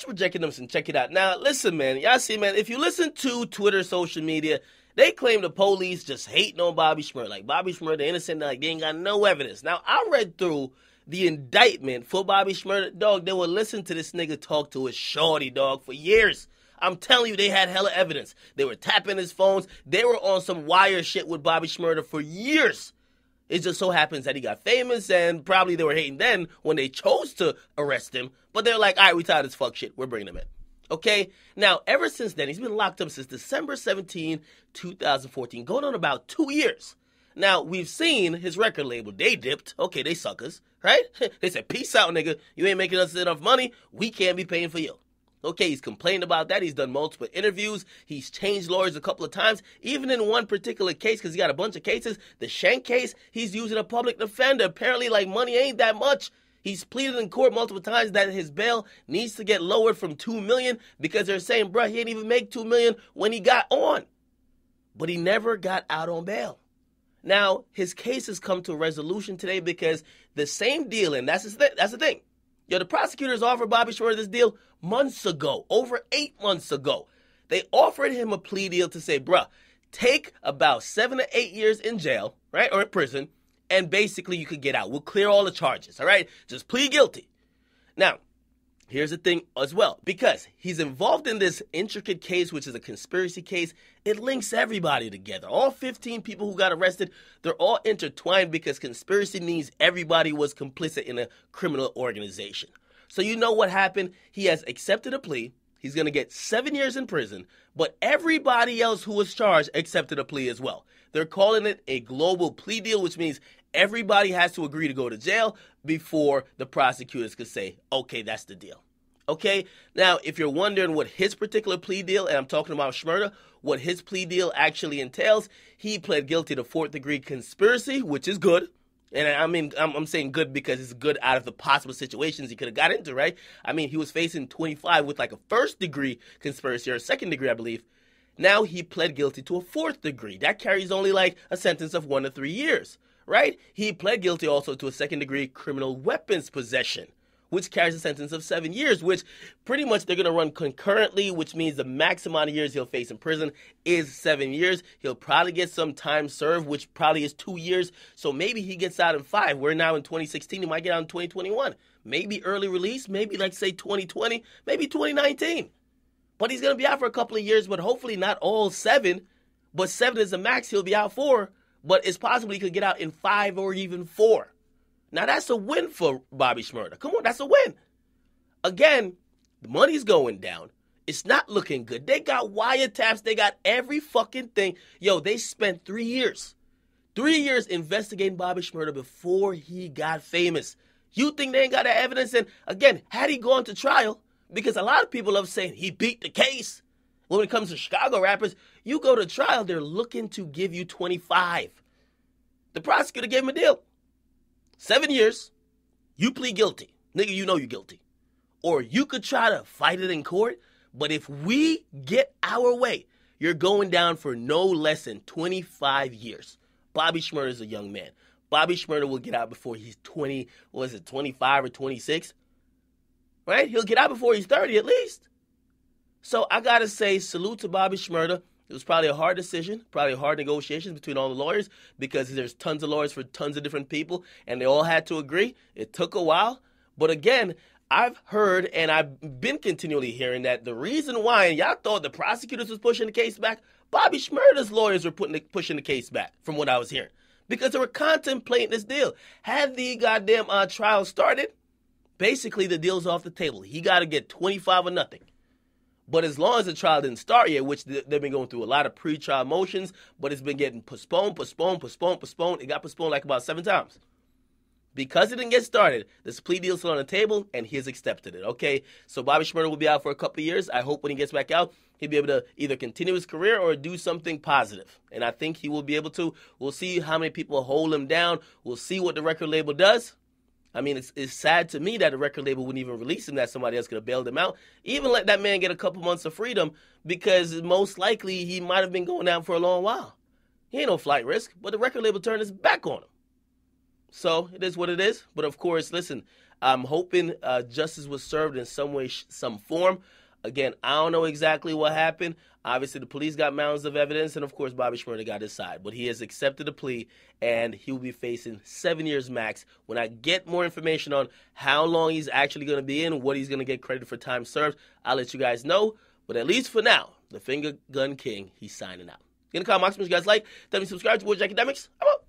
you for checking them and check it out. Now, listen, man. Y'all see, man, if you listen to Twitter, social media, they claim the police just hating on Bobby Shmurda. Like, Bobby Shmurda innocent, like, they ain't got no evidence. Now, I read through the indictment for Bobby Shmurda. Dog, they would listen to this nigga talk to his shorty, dog, for years. I'm telling you, they had hella evidence. They were tapping his phones. They were on some wire shit with Bobby Shmurda for years. It just so happens that he got famous, and probably they were hating then when they chose to arrest him. But they're like, all right, we tired of this fuck shit. We're bringing him in. Okay? Now, ever since then, he's been locked up since December 17, 2014, going on about 2 years. Now, we've seen his record label. They dipped. Okay, they suckers, right? They said, peace out, nigga. You ain't making us enough money. We can't be paying for you. Okay, he's complained about that. He's done multiple interviews. He's changed lawyers a couple of times. Even in one particular case, because he got a bunch of cases, the Shank case, he's using a public defender. Apparently, like, money ain't that much. He's pleaded in court multiple times that his bail needs to get lowered from $2 million because they're saying, bruh, he didn't even make $2 million when he got on. But he never got out on bail. Now, his case has come to a resolution today because the same deal, and that's the thing. Yo, the prosecutors offered Bobby Shmurda this deal months ago, over 8 months ago. They offered him a plea deal to say, bruh, take about 7 to 8 years in jail, right, or in prison, and basically you could get out. We'll clear all the charges, all right? Just plead guilty. Now, here's the thing as well. Because he's involved in this intricate case, which is a conspiracy case, it links everybody together. All 15 people who got arrested, they're all intertwined because conspiracy means everybody was complicit in a criminal organization. So you know what happened? He has accepted a plea. He's going to get 7 years in prison, but everybody else who was charged accepted a plea as well. They're calling it a global plea deal, which means everybody has to agree to go to jail before the prosecutors could say, okay, that's the deal. Okay? Now, if you're wondering what his particular plea deal, and I'm talking about Shmurda, what his plea deal actually entails, he pled guilty to 4th-degree conspiracy, which is good. And I mean, I'm saying good because it's good out of the possible situations he could have got into, right? I mean, he was facing 25 with like a 1st-degree conspiracy or a 2nd-degree, I believe. Now he pled guilty to a 4th degree. That carries only like a sentence of 1 to 3 years, right? He pled guilty also to a 2nd-degree criminal weapons possession, which carries a sentence of 7 years, which pretty much they're going to run concurrently, which means the max amount of years he'll face in prison is 7 years. He'll probably get some time served, which probably is 2 years. So maybe he gets out in 5. We're now in 2016. He might get out in 2021. Maybe early release, maybe like say 2020, maybe 2019. But he's going to be out for a couple of years, but hopefully not all 7. But 7 is the max he'll be out for. But it's possible he could get out in 5 or even 4. Now, that's a win for Bobby Shmurda. Come on, that's a win. Again, the money's going down. It's not looking good. They got wiretaps. They got every fucking thing. Yo, they spent 3 years. 3 years investigating Bobby Shmurda before he got famous. You think they ain't got that evidence? And again, had he gone to trial, because a lot of people love saying he beat the case. When it comes to Chicago rappers, you go to trial, they're looking to give you 25. The prosecutor gave him a deal. 7 years, you plead guilty. Nigga, you know you're guilty. Or you could try to fight it in court, but if we get our way, you're going down for no less than 25 years. Bobby Shmurda is a young man. Bobby Shmurda will get out before he's 25 or 26? Right? He'll get out before he's 30 at least. So I got to say, salute to Bobby Shmurda. It was probably a hard decision, probably hard negotiations between all the lawyers because there's tons of lawyers for tons of different people, and they all had to agree. It took a while. But again, I've heard and I've been continually hearing that the reason why, and y'all thought the prosecutors was pushing the case back, Bobby Shmurda's lawyers were pushing the case back from what I was hearing because they were contemplating this deal. Had the goddamn trial started, basically the deal's off the table. He got to get 25 or nothing. But as long as the trial didn't start yet, which they've been going through a lot of pre-trial motions, but it's been getting postponed. It got postponed like about 7 times. Because it didn't get started, this plea deal's still on the table, and he has accepted it, okay? So Bobby Shmurda will be out for a couple of years. I hope when he gets back out, he'll be able to either continue his career or do something positive. And I think he will be able to. We'll see how many people hold him down. We'll see what the record label does. I mean, it's sad to me that the record label wouldn't even release him, that somebody else could have bailed him out. Even let that man get a couple months of freedom because most likely he might have been going down for a long while. He ain't no flight risk, but the record label turned his back on him. So it is what it is. But of course, listen, I'm hoping justice was served in some way, some form. Again, I don't know exactly what happened. Obviously, the police got mounds of evidence, and of course, Bobby Shmurda got his side. But he has accepted the plea, and he will be facing 7 years max. When I get more information on how long he's actually going to be in, what he's going to get credit for time served, I'll let you guys know. But at least for now, the Finger Gun King, he's signing out. In the comment box, you guys like, tell me subscribe to Boy Academics. I'm out.